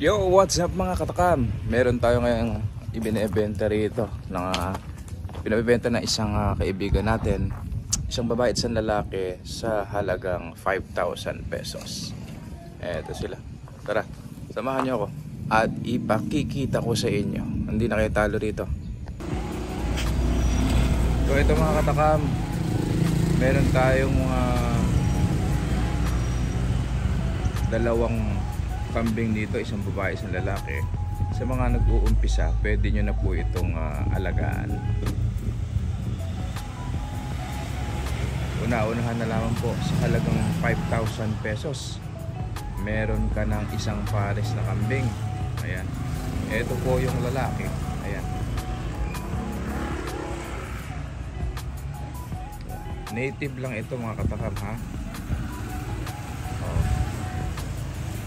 Yo, what's up mga katakam? Meron tayo ngayong ibinebenta rito na binibenta na isang kaibigan natin, isang babae at isang lalaki sa halagang 5,000 pesos. Eto sila. Tara, samahan niyo ako at ipakikita ko sa inyo. Hindi na kayo talo rito. So ito mga katakam, meron tayong dalawang kambing dito, isang babae, isang lalaki. Sa mga nag-uumpisa, pwede nyo na po itong alagaan. Una-unahan na lamang po sa halagang 5,000 pesos. Meron ka ng isang pares na kambing. Ayan. Ito po yung lalaki. Ayan. Native lang ito mga katakam, ha.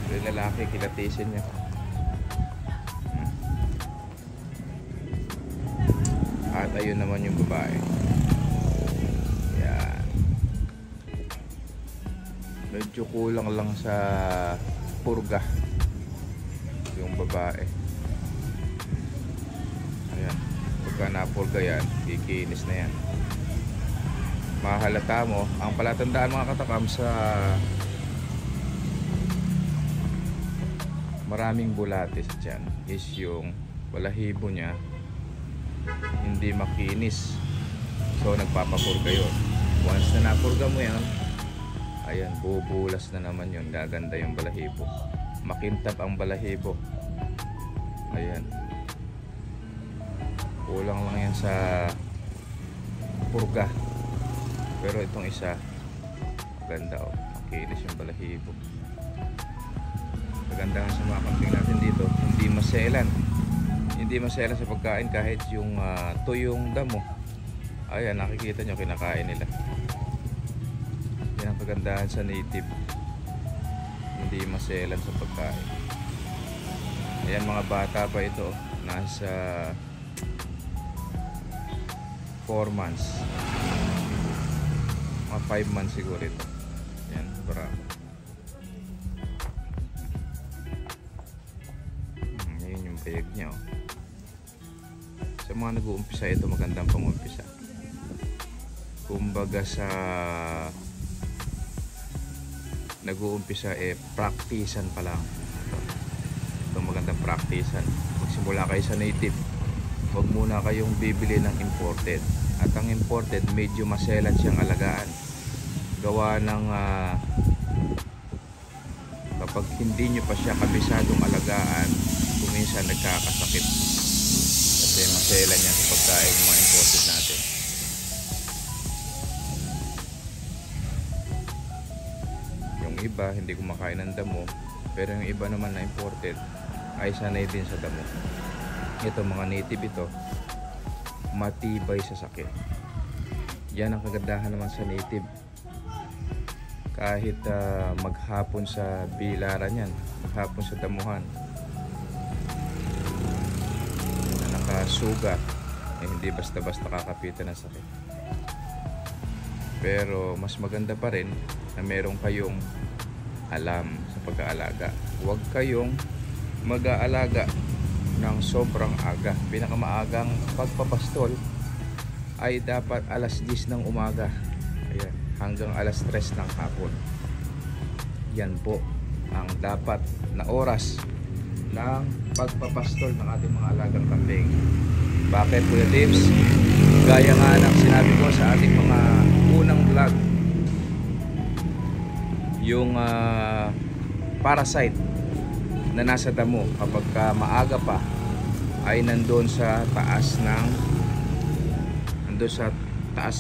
Yung lalaki, kilatisin niya. At ayun naman yung babae. Yan. Medyo kulang lang sa purga yung babae. Ayan. Pagka napurga yan, kikinis na yan. Mahalata mo. Ang palatandaan mga katakam sa maraming bulatis dyan is yung balahibo niya hindi makinis, so nagpapapurga yun. Once na napurga mo yan, ayan, bubulas na naman yun, gaganda yung balahibo, makintab ang balahibo. Ayan, kulang lang yan sa purga, pero itong isa ganda, oh, makinis yung balahibo. Kagandahan sa mga kambing natin dito, hindi maselan sa pagkain kahit yung tuyong damo. Ayan, nakikita nyo, kinakain nila. Yan ang kagandahan sa native, hindi maselan sa pagkain. Ayan, mga bata pa ito, nasa 4 months, mga 5 months siguro ito. Yan, bravo. Payag niya, oh. Sa mga nag-uumpisa, ito magandang pang-umpisa. Kumbaga sa nag-uumpisa, praktisan pa lang. Ito magandang praktisan. Magsimula kayo sa native, huwag muna kayong bibili ng imported. At ang imported, medyo maselan siyang alagaan. Gawa ng kapag hindi nyo pa siya kabisadong alagaan, minsan nagkakasakit kasi maselan yan sa pagkain ng mga imported natin. Yung iba hindi kumakain ng damo, pero yung iba naman na imported ay sanay din sa damo. Ito mga native, ito matibay sa sakit. Yan ang kagandahan naman sa native. Kahit maghapon sa bilaran yan, maghapon sa damuhan, suga, hindi basta-basta kakapitan ng sakit. Pero mas maganda pa rin na meron kayong alam sa pag-aalaga. Huwag kayong mag-aalaga ng sobrang aga. Pinakamaagang pagpapastol ay dapat alas 10 ng umaga, ayan, hanggang alas 3 ng hapon. Yan po ang dapat na oras ng pagpapastol ng ating mga alagang kambing. Bakit, Kuya Tips? Gaya nga ng sinabi ko sa ating mga unang vlog, yung parasite na nasa damo kapag maaga pa ay nandun sa taas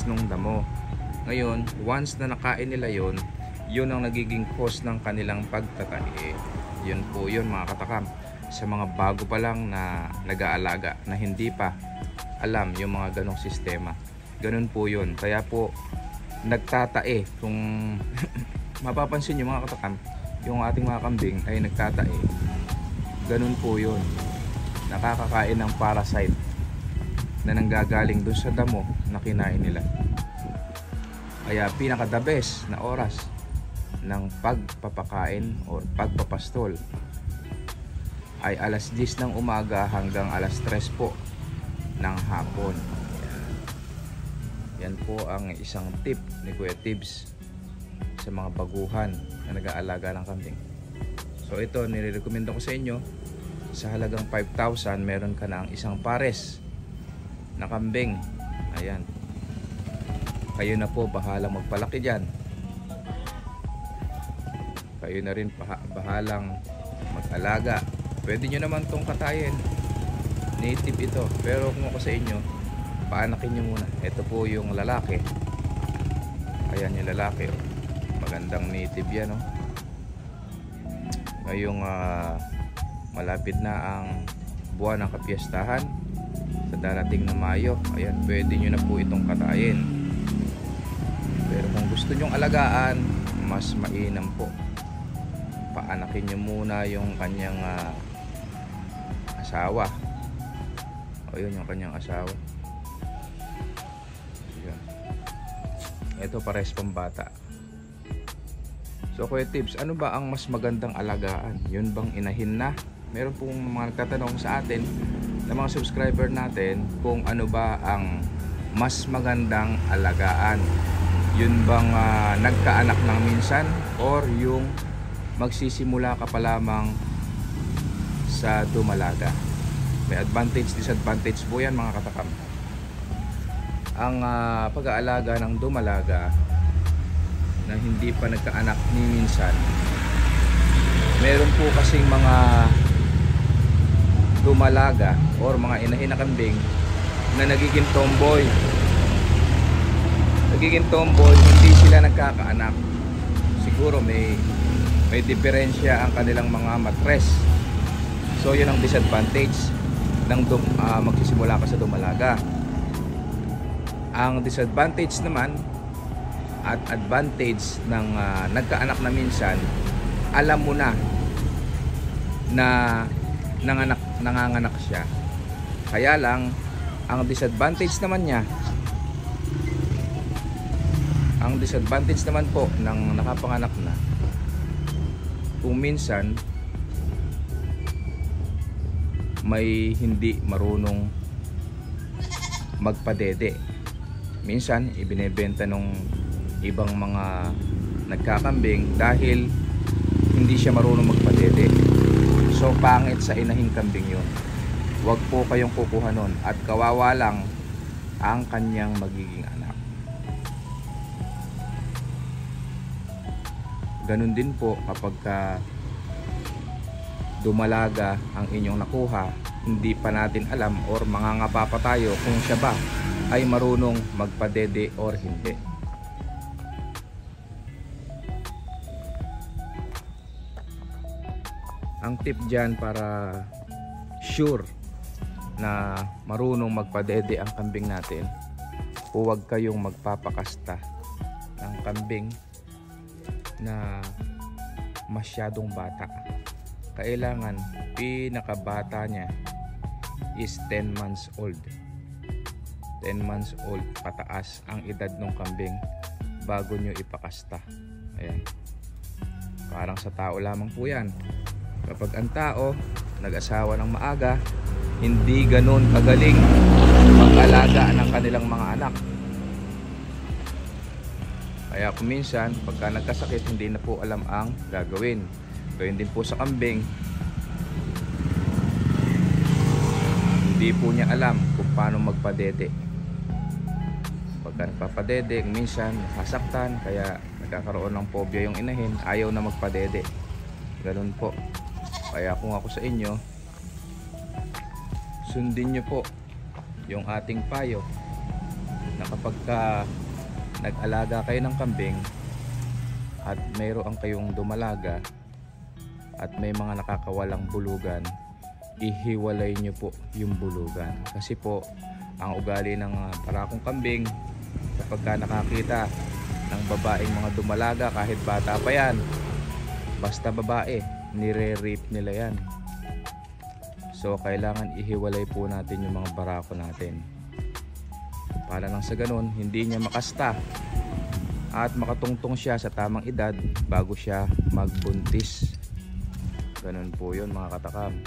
ng damo. Ngayon, once na nakain nila yun ang nagiging cause ng kanilang pagtatahi. Yun po yun mga katakam. Sa mga bago pa lang na nag-aalaga, na hindi pa alam yung mga ganong sistema, ganun po yun. Kaya po nagtatae. Kung mapapansin nyo mga katakam, yung ating mga kambing ay nagtatae. Ganun po yun. Nakakakain ng parasite na nanggagaling dun sa damo na kinain nila. Kaya pinaka the best na oras ng pagpapakain o pagpapastol ay alas 10 ng umaga hanggang alas 3 po ng hapon. Yan po ang isang tip ni Kuya Tibbs sa mga baguhan na nag-aalaga ng kambing. So ito, nirekomenda ko sa inyo, sa halagang 5,000 meron ka na ang isang pares na kambing. Ayan, kayo na po bahala magpalaki dyan. Kayo na rin bahalang mag-alaga. Pwede nyo naman tong katayin, native ito, pero kung ako sa inyo, paanakin nyo muna. Ito po yung lalaki. Ayan yung lalaki, oh. Magandang native yan, oh. Ngayong malapit na ang buwan ng kapiyastahan sa darating na Mayo, ayan, pwede nyo na po itong katayin. Pero kung gusto nyong alagaan, mas mainam po, paanakin nyo muna yung kanyang asawa. O yun, yung kanyang asawa. Ayan. Ito pares pambata. So Kuya Tibbs, ano ba ang mas magandang alagaan? Yun bang inahin na? Meron pong mga nagtatanong sa atin na mga subscriber natin kung ano ba ang mas magandang alagaan. Yun bang nagkaanak ng minsan or yung magsisimula ka pa lamang sa dumalaga? May advantage, disadvantage po yan mga katakam. Ang pag-aalaga ng dumalaga na hindi pa nagkaanak ni minsan, meron po kasing mga dumalaga or mga inahin na kambing na nagiging tomboy. Nagiging tomboy, hindi sila nagkakaanak. Siguro may diferensya ang kanilang mga matres. So yun ang disadvantage ng magsisimula ka sa dumalaga. Ang disadvantage naman at advantage ng nagkaanak na minsan, alam mo na nanganganak siya. Kaya lang ang disadvantage naman niya, ang disadvantage naman po ng nakapanganak na, kung minsan may hindi marunong magpadede. Minsan ibinebenta nung ibang mga nagkakambing dahil hindi siya marunong magpadede. So pangit sa inahing kambing yun. Huwag po kayong kukuha nun at kawawa lang ang kanyang magiging anak. Ganun din po kapag dumalaga ang inyong nakuha, hindi pa natin alam or mangangapa pa tayo kung siya ba ay marunong magpadede or hindi. Ang tip dyan para sure na marunong magpadede ang kambing natin, huwag kayong magpapakasta ng kambing na masyadong bata. Kailangan pinakabata niya is 10 months old. 10 months old pataas ang edad ng kambing bago nyo ipakasta. Ayan. Parang sa tao lamang po yan. Kapag ang tao nag-asawa ng maaga, hindi ganun kagaling mag-alaga ng kanilang mga anak. Kaya kung minsan pagka nagkasakit, hindi na po alam ang gagawin. Gayun din po sa kambing, hindi po niya alam kung paano magpadede. Pagka nagpapadede, minsan nasasaktan, kaya nagkakaroon ng phobia yung inahin, ayaw na magpadede. Ganun po. Kaya kung ako sa inyo, sundin nyo po yung ating payo na kapag nag-alaga kayo ng kambing at mayroon kayong dumalaga at may mga nakakawalang bulugan, ihiwalay nyo po yung bulugan. Kasi po ang ugali ng barakong kambing, kapag nakakita ng babaeng mga dumalaga, kahit bata pa yan, basta babae, nire-rape nila yan. So kailangan ihiwalay po natin yung mga barako natin para nang sa ganun hindi niya makasta at makatungtong siya sa tamang edad bago siya magbuntis. Ganun po yun mga katakam.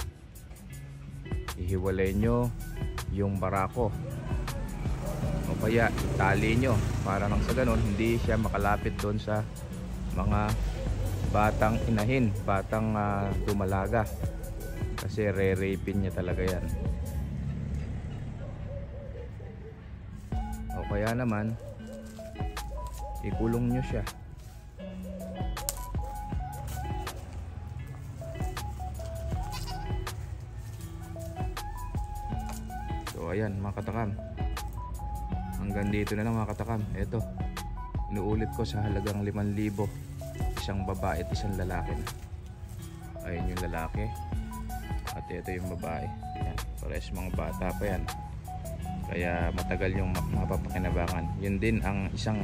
ihiwalay nyo yung barako o kaya itali nyo para nang sa ganun hindi siya makalapit doon sa mga batang inahin, batang dumalaga, kasi re-rapin niya talaga yan. O kaya naman ikulong nyo siya. So ayan mga katakam, hanggang dito na lang mga katakam. Ito, inuulit ko sa halagang 5,000, isang babae at isang lalaki na. Ayun yung lalaki at ito yung babae. Ayan, parehas mga bata pa yan, kaya matagal yung mapapakinabangan. Yun din ang isang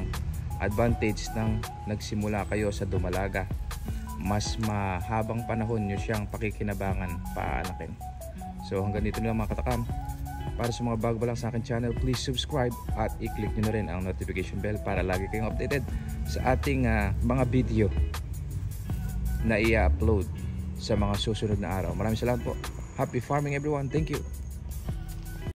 advantage ng nagsimula kayo sa dumalaga, mas mahabang panahon nyo siyang pakikinabangan, paanakin. So hanggang dito na lang mga katakam. Para sa mga bago pa lang sa akin channel, please subscribe at i-click nyo na rin ang notification bell para lagi kayong updated sa ating mga video na i-upload sa mga susunod na araw. Maraming salamat po. Happy farming everyone. Thank you.